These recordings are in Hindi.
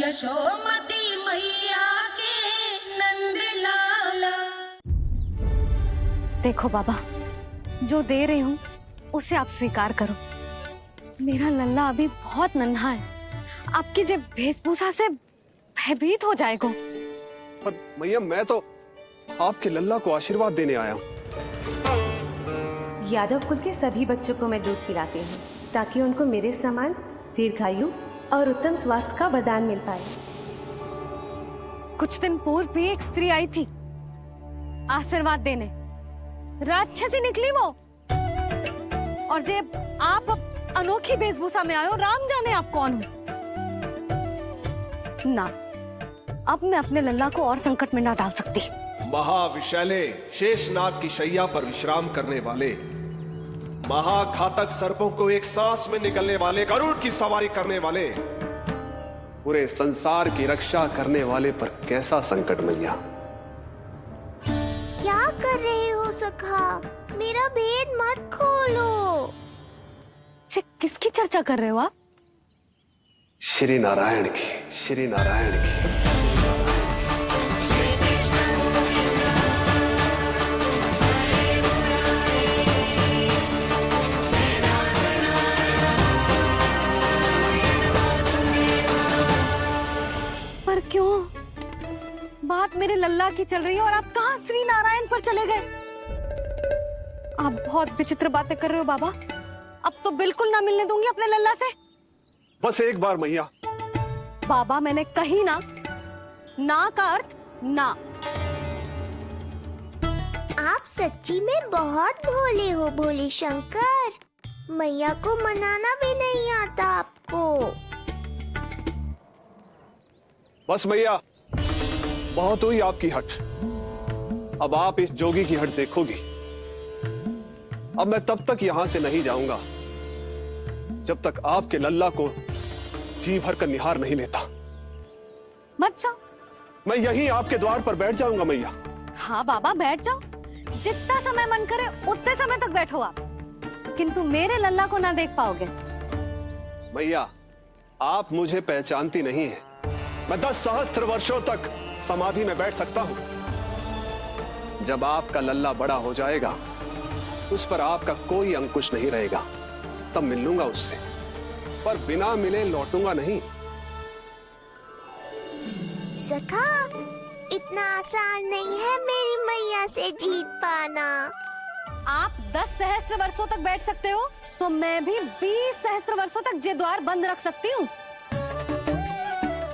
यशोमती मैया के नंद लाला। देखो बाबा, जो दे रही हूँ उसे आप स्वीकार करो। मेरा लल्ला अभी बहुत नन्हा है, आपकी जे वेशभूषा से भयभीत हो जाएगा। पर मैया, मैं तो आपके लल्ला को आशीर्वाद देने आया हूँ। यादव कुल के सभी बच्चों को मैं दूध पिलाती हूँ ताकि उनको मेरे समान दीर्घायु और उत्तम स्वास्थ्य का वरदान मिल पाए। कुछ दिन पूर्व भी एक स्त्री आई थी आशीर्वाद देने, राक्षसी निकली वो। और जब आप अनोखी वेशभूषा में आए हो, राम जाने आप कौन हो। ना, अब मैं अपने लल्ला को और संकट में ना डाल सकती। महाविशैले शेषनाग की शैया पर विश्राम करने वाले, महाघातक सर्पों को एक सांस में निकलने वाले, गरुड़ की सवारी करने वाले, पूरे संसार की रक्षा करने वाले पर कैसा संकट मैया। क्या कर रहे हो सखा? मेरा भेद मत खोलो। किसकी चर्चा कर रहे हो आप? श्री नारायण की, श्री नारायण की। पर क्यों? बात मेरे लल्ला की चल रही है और आप कहाँ श्री नारायण पर चले गए? आप बहुत विचित्र बातें कर रहे हो बाबा। अब तो बिल्कुल ना मिलने दूंगी अपने लल्ला से। बस एक बार मैया। बाबा, मैंने कही ना, ना का अर्थ ना। आप सच्ची में बहुत भोले हो भोले शंकर। मैया को मनाना भी नहीं आता आपको। बस मैया, बहुत हुई आपकी हट। अब आप इस जोगी की हट देखोगी। अब मैं तब तक यहां से नहीं जाऊंगा जब तक आपके लल्ला को जी भर कर निहार नहीं लेता। मत जाओ। मैं यहीं आपके द्वार पर बैठ जाऊंगा मैया। हाँ बाबा, बैठ जाओ। जितना समय मन करे उतने समय तक बैठो आप, किंतु मेरे लल्ला को ना देख पाओगे। मैया, आप मुझे पहचानती नहीं है। मैं 10 सहस्त्र वर्षों तक समाधि में बैठ सकता हूं। जब आपका लल्ला बड़ा हो जाएगा, उस पर आपका कोई अंकुश नहीं रहेगा, तब मिल लूंगा उससे, पर बिना मिले लौटूंगा नहीं। सखा, इतना आसान नहीं है मेरी मैया से जीत पाना। आप 10 सहस्त्र वर्षों तक बैठ सकते हो, तो मैं भी 20 सहस्त्र वर्षों तक ये द्वार बंद रख सकती हूँ।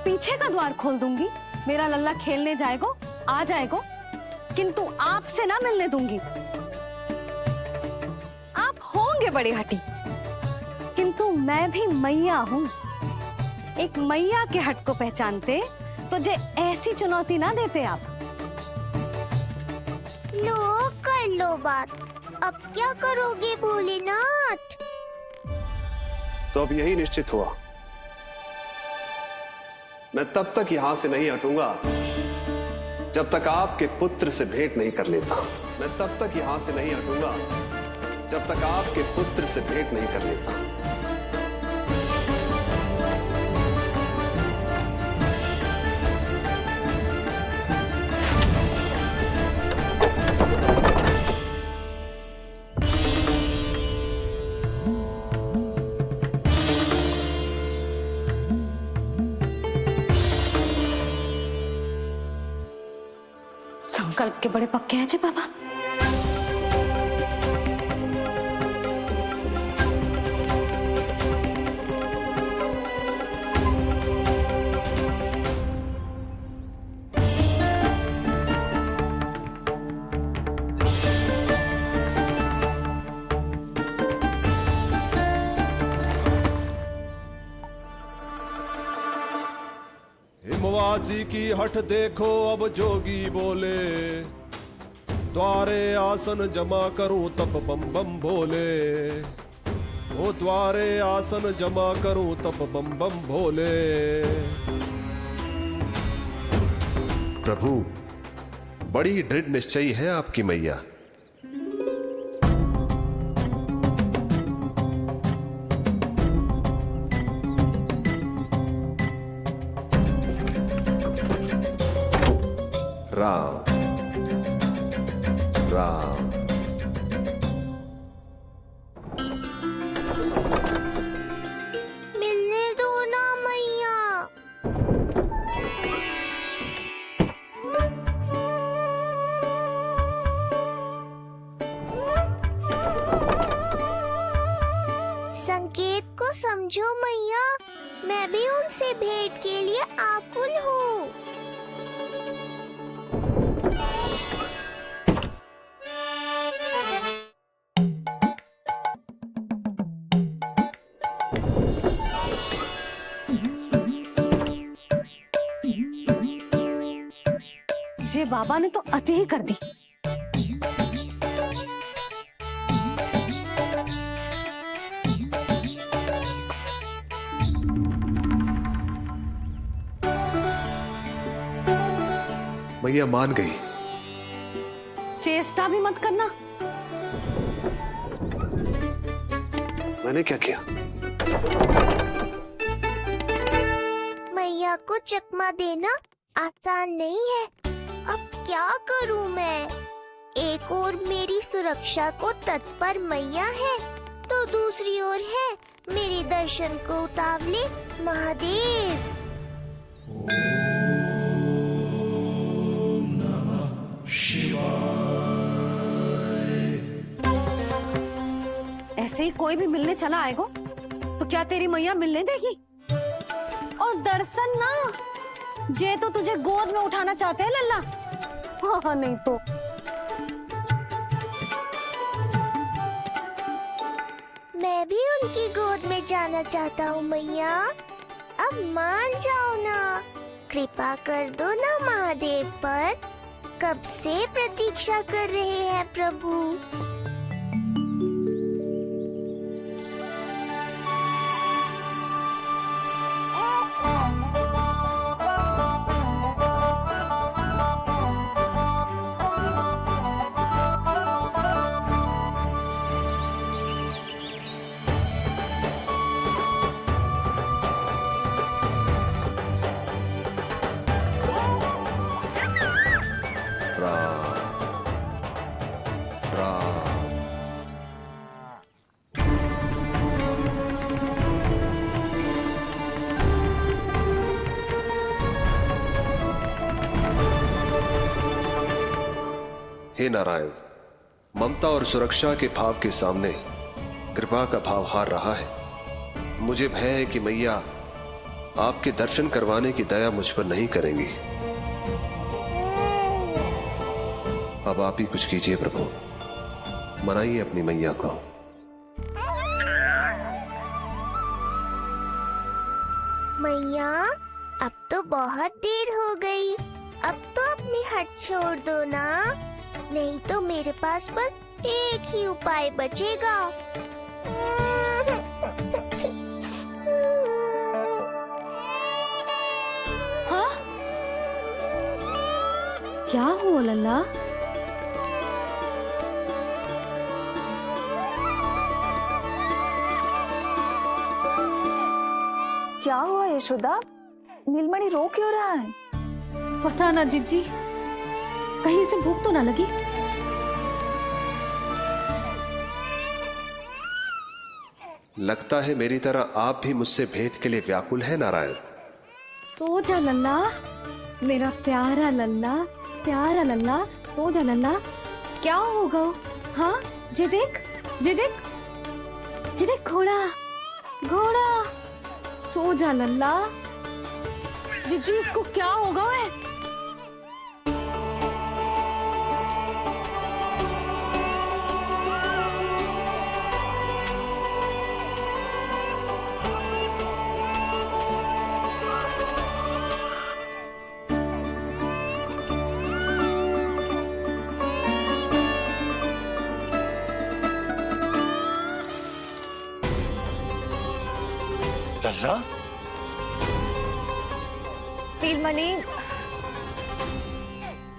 पीछे का द्वार खोल दूंगी, मेरा लल्ला खेलने जाएगा, आ जाएगा, किंतु आपसे ना मिलने दूंगी। आप होंगे बड़ी हठी, किंतु मैं भी मैया हूँ। एक मैया के हट को पहचानते तो जे ऐसी चुनौती ना देते आप। लो, कर लो बात। अब क्या करोगे भोलेनाथ? तो अब यही निश्चित हुआ, मैं तब तक यहां से नहीं हटूंगा जब तक आपके पुत्र से भेंट नहीं कर लेता। मैं तब तक यहां से नहीं हटूंगा जब तक आपके पुत्र से भेंट नहीं कर लेता। संकल्प के बड़े पक्के हैं जी बाबा। हिमवासी की हठ देखो अब जोगी बोले, द्वारे आसन जमा करूं तब बम बम भोले। ओ द्वारे आसन जमा करूं तब बम बम भोले। प्रभु, बड़ी दृढ़ निश्चयी है आपकी मैया। राम राम। मिलने दो ना मैया। संकेत को समझो मैया, मैं भी उनसे भेंट के लिए आकुल हूँ। ये बाबा ने तो अति ही कर दी। मैया मान गई। चेष्टा भी मत करना। मैंने क्या किया? मैया को चकमा देना आसान नहीं है। अब क्या करूं मैं? एक ओर मेरी सुरक्षा को तत्पर मैया है, तो दूसरी ओर है मेरे दर्शन को उतावले महादेव। ऐसे ही कोई भी मिलने चला आएगा तो क्या तेरी मैया मिलने देगी? और दर्शन ना, जे तो तुझे गोद में उठाना चाहते हैं लल्ला। हाँ नहीं तो मैं भी उनकी गोद में जाना चाहता हूँ मैया। अब मान जाओ ना, कृपा कर दो ना महादेव पर। कब से प्रतीक्षा कर रहे हैं प्रभु। हे नारायण, ममता और सुरक्षा के भाव के सामने कृपा का भाव हार रहा है। मुझे भय है कि मैया आपके दर्शन करवाने की दया मुझ पर नहीं करेंगी। अब आप ही कुछ कीजिए प्रभु, मनाइए अपनी मैया को। मैया, अब तो बहुत देर हो गई। अब तो अपनी हट छोड़ दो ना, नहीं तो मेरे पास बस एक ही उपाय बचेगा। हाँ? क्या हुआ लल्ला? क्या हुआ यशोदा? नीलमणि रो क्यों रहा है? पता ना जीजी, कहीं से भूख तो ना लगी? लगता है मेरी तरह आप भी मुझसे भेंट के लिए व्याकुल है नारायण। सो जा लल्ला, मेरा प्यारा लल्ला, प्यारा लल्ला, सो जा लल्ला। क्या होगा? हाँ, जे देख, जे देख, जे देख, घोड़ा, घोड़ा। सो जा लल्ला। जीजी, इसको क्या होगा? है लल्ला, नीलमणि,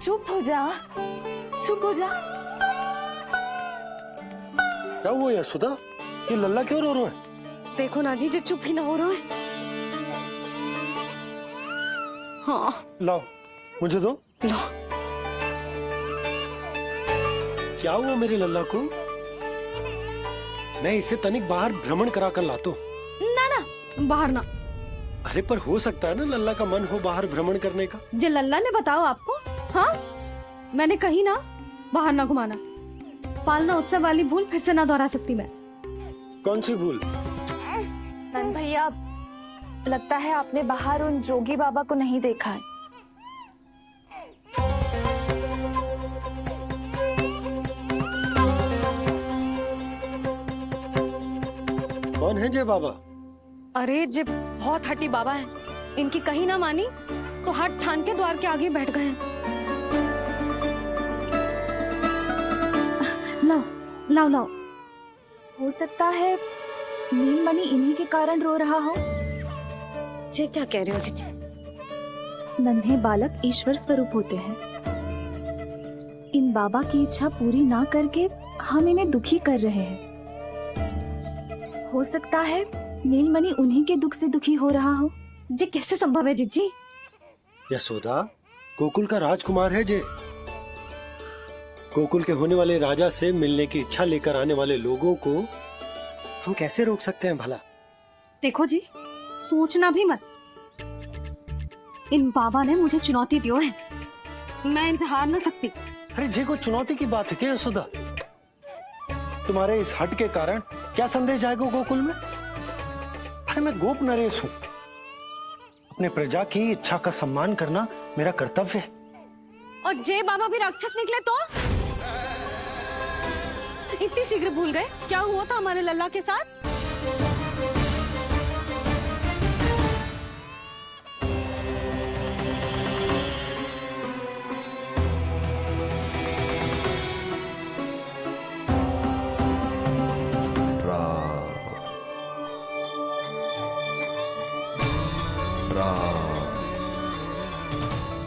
चुप हो जा, चुप हो जा। क्या हुआ यशोदा? ये लल्ला क्यों रो रहा है? देखो ना जी, जे चुप ही ना हो रहा है। हाँ, लाओ, मुझे दो। लो। क्या हुआ मेरे लल्ला को? मैं इसे तनिक बाहर भ्रमण करा कर लाता हूँ। ना ना, बाहर ना। अरे पर हो सकता है ना लल्ला का मन हो बाहर भ्रमण करने का। जे लल्ला ने बताओ आपको? हाँ, मैंने कही ना बाहर ना घुमाना। पालना उत्सव वाली भूल फिर से ना दोहरा सकती मैं। कौन सी भूल? नंद भैया, लगता है आपने बाहर उन जोगी बाबा को नहीं देखा है। कौन है जय बाबा? अरे जे बहुत हट्टी बाबा है, इनकी कही ना मानी तो हट ठान के द्वार के आगे बैठ गए हैं। लाओ लाओ लाओ। हो सकता है नीलमणि इन्हीं के कारण रो रहा हो। जे क्या कह रहे हो जीजी? नन्हे बालक ईश्वर स्वरूप होते हैं। इन बाबा की इच्छा पूरी ना करके हम इन्हें दुखी कर रहे हैं। हो सकता है नीलमणि उन्हीं के दुख से दुखी हो रहा हो। जे कैसे संभव है जीजी? यशोदा, गोकुल का राजकुमार है जे। गोकुल के होने वाले राजा से मिलने की इच्छा लेकर आने वाले लोगों को हम कैसे रोक सकते हैं भला? देखो जी, सोचना भी मत। इन बाबा ने मुझे चुनौती दियो है, मैं इनसे हार ना सकती। अरे जे को चुनौती की बात है क्या यशोदा? तुम्हारे इस हट के कारण क्या संदेश जाएगा गोकुल में? अरे मैं गोप नरेश हूं। अपने प्रजा की इच्छा का सम्मान करना मेरा कर्तव्य है। और जे बाबा भी राक्षस निकले तो? इतनी शीघ्र भूल गए क्या हुआ था हमारे लल्ला के साथ?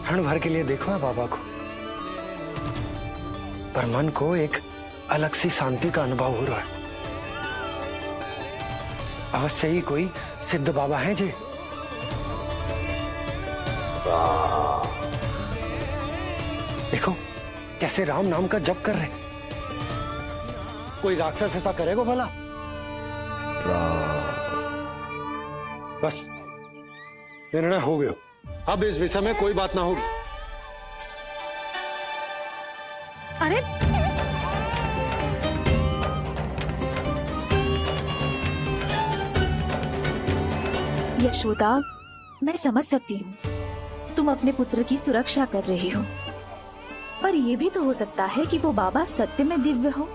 क्षण भर के लिए देखो है बाबा को, पर मन को एक अलग सी शांति का अनुभव हो रहा है। अवश्य ही कोई सिद्ध बाबा हैं जी। देखो कैसे राम नाम का जप कर रहे। कोई राक्षस ऐसा करेगा भला? बस निर्णय हो गया, अब इस विषय में कोई बात ना होगी। अरे यशोदा, मैं समझ सकती हूँ तुम अपने पुत्र की सुरक्षा कर रही हो, पर यह भी तो हो सकता है कि वो बाबा सत्य में दिव्य हो।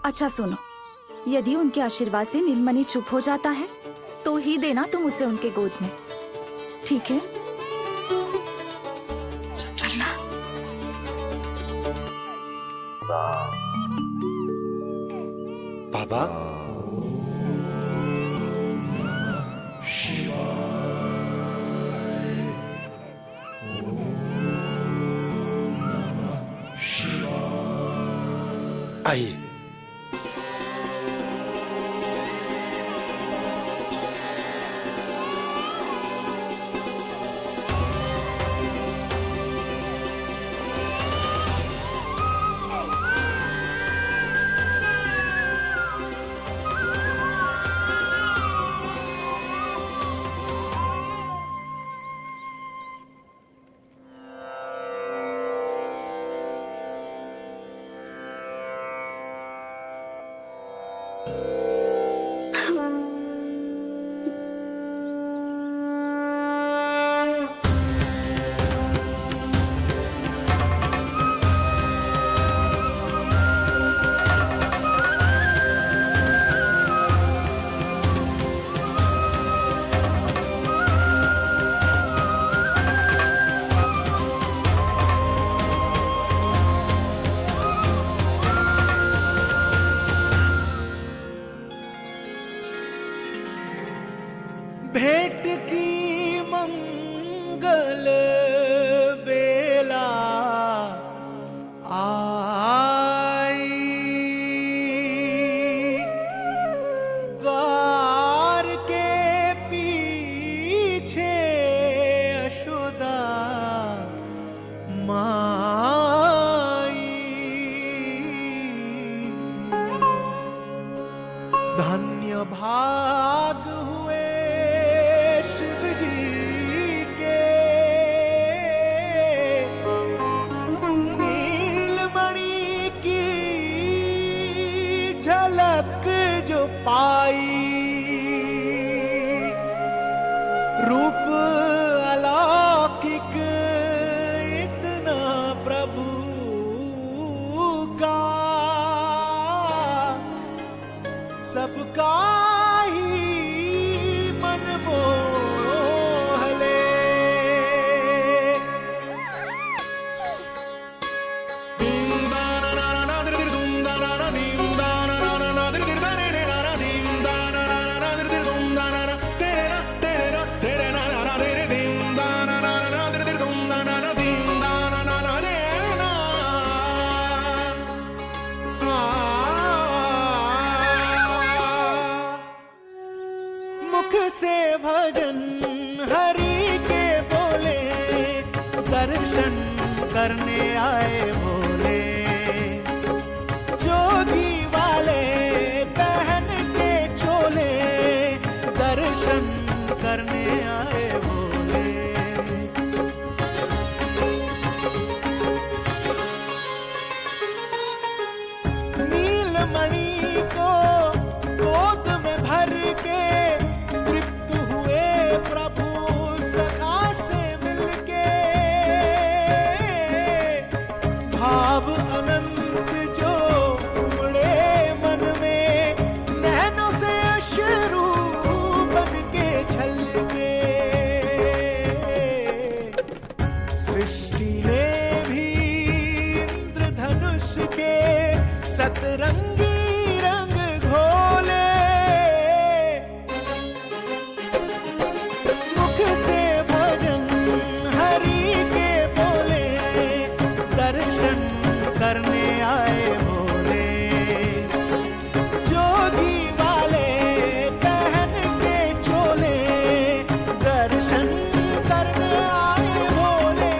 अच्छा सुनो, यदि उनके आशीर्वाद से नीलमणि चुप हो जाता है तो ही देना तुम उसे उनके गोद में, ठीक है? चुप लल्ला। बाबा, आइए। भेंट की मंगल बेला आई, द्वार के पीछे यशोदा माँ धन्य भाग हुए शिव जी के, नीलमणि की झलक जो पाई, रूप अलौकिक इतना प्रभु का, सबका ही मन मोह ले। मुख से भजन हरि के बोले, दर्शन करने आए भोले, जोगी वाले पहन के चोले, दर्शन करने आए भोले। नीलमणि को गोद में भर के तृप्त हुए प्रभु सखा से मिलके, भाव अनंत जो उमड़े मन में, नैनों से अश्रु बन के छलके, सृष्टि ने भी इंद्रधनुष के सतरंगी रंग घोले, मुख से भजन हरि के बोले, दर्शन करने आए भोले, जोगी वाले पहन के चोले, दर्शन करने आए भोले।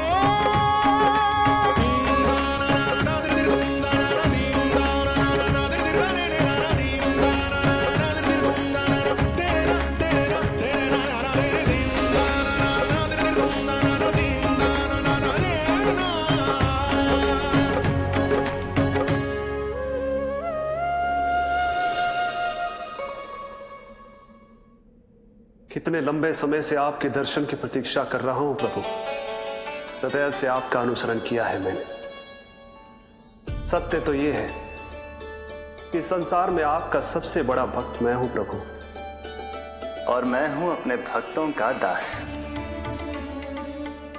कितने लंबे समय से आपके दर्शन की प्रतीक्षा कर रहा हूं प्रभु। सदैव से आपका अनुसरण किया है मैंने। सत्य तो यह है कि संसार में आपका सबसे बड़ा भक्त मैं हूं प्रभु, और मैं हूं अपने भक्तों का दास।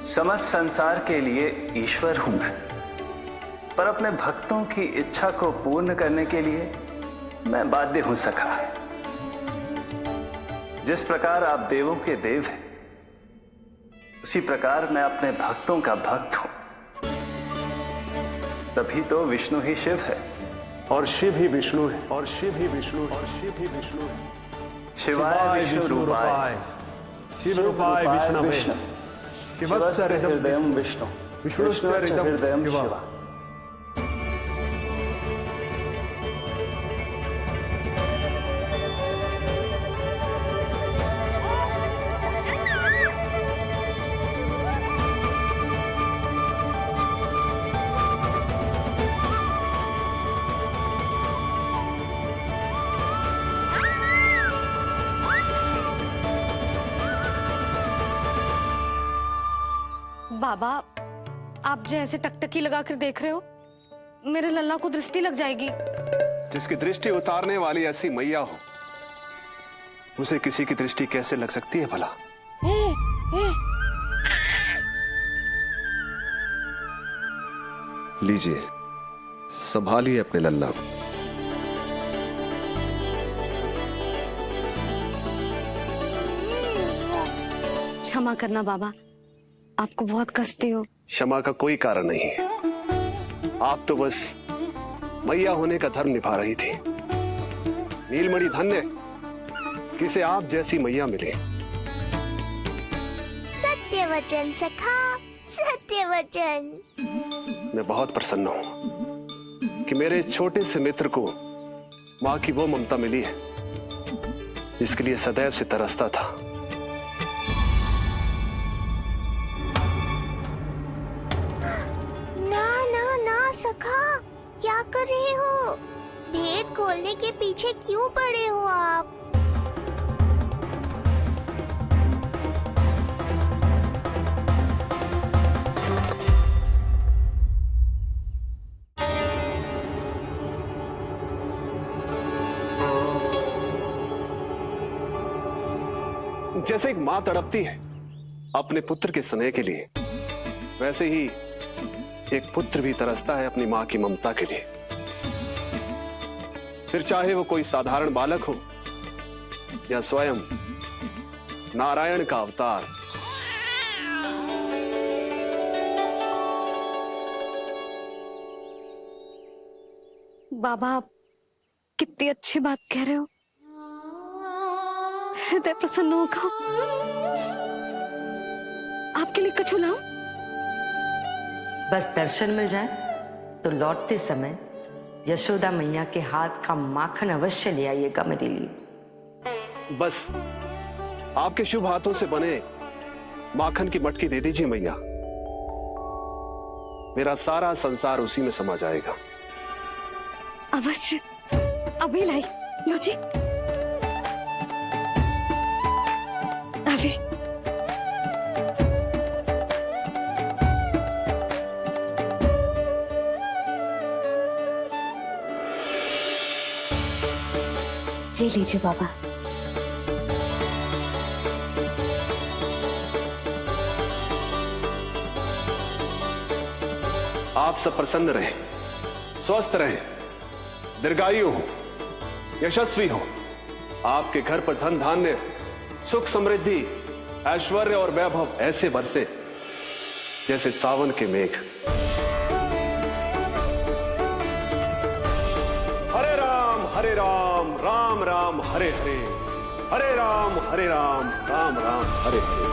समस्त संसार के लिए ईश्वर हूं मैं, पर अपने भक्तों की इच्छा को पूर्ण करने के लिए मैं बाध्य हूं सखा। जिस प्रकार आप देवों के देव हैं, उसी प्रकार मैं अपने भक्तों का भक्त हूं। तभी तो विष्णु ही शिव है, और शिव ही विष्णु है, और शिव ही विष्णु है, और शिव ही विष्णु है। शिवाय विष्णु रूपाय, शिव रूपाय विष्णवे, शिवस्य हृदयं विष्णु, विष्णुस्य हृदयं शिवा। शिवा। बाबा, आप जैसे टकटकी लगाकर देख रहे हो, मेरे लल्ला को दृष्टि लग जाएगी। जिसकी दृष्टि उतारने वाली ऐसी मैया हो, उसे किसी की दृष्टि कैसे लग सकती है भला? लीजिए, संभालिए अपने लल्ला को। क्षमा करना बाबा, आपको बहुत कष्ट हो। क्षमा का कोई कारण नहीं है। आप तो बस मैया होने का धर्म निभा रही थी। नीलमणि धन्य किसे आप जैसी मैया मिले। सत्य वचन सखा, सत्य वचन। मैं बहुत प्रसन्न हूं कि मेरे इस छोटे से मित्र को मां की वो ममता मिली है जिसके लिए सदैव से तरसता था। ना ना ना सखा, क्या कर रहे हो? भेद खोलने के पीछे क्यों पड़े हो आप? जैसे एक मां तड़पती है अपने पुत्र के स्नेह के लिए, वैसे ही एक पुत्र भी तरसता है अपनी मां की ममता के लिए। फिर चाहे वो कोई साधारण बालक हो या स्वयं नारायण का अवतार। बाबा, आप कितनी अच्छी बात कह रहे हो। हृदय प्रसन्न होगा। आपके लिए कुछ लाऊं? बस दर्शन मिल जाए तो लौटते समय यशोदा मैया के हाथ का माखन अवश्य ले आइएगा मेरे लिए। बस आपके शुभ हाथों से बने माखन की मटकी दे दीजिए मैया, मेरा सारा संसार उसी में समा जाएगा। अवश्य, अभी लाई। लो जी, अभी। जी लीजिए बाबा। आप सब प्रसन्न रहें, स्वस्थ रहें, दीर्घायु हो, यशस्वी हो। आपके घर पर धन धान्य, सुख समृद्धि, ऐश्वर्य और वैभव ऐसे बरसे जैसे सावन के मेघ। हरे राम राम राम हरे हरे, हरे राम राम राम हरे हरे।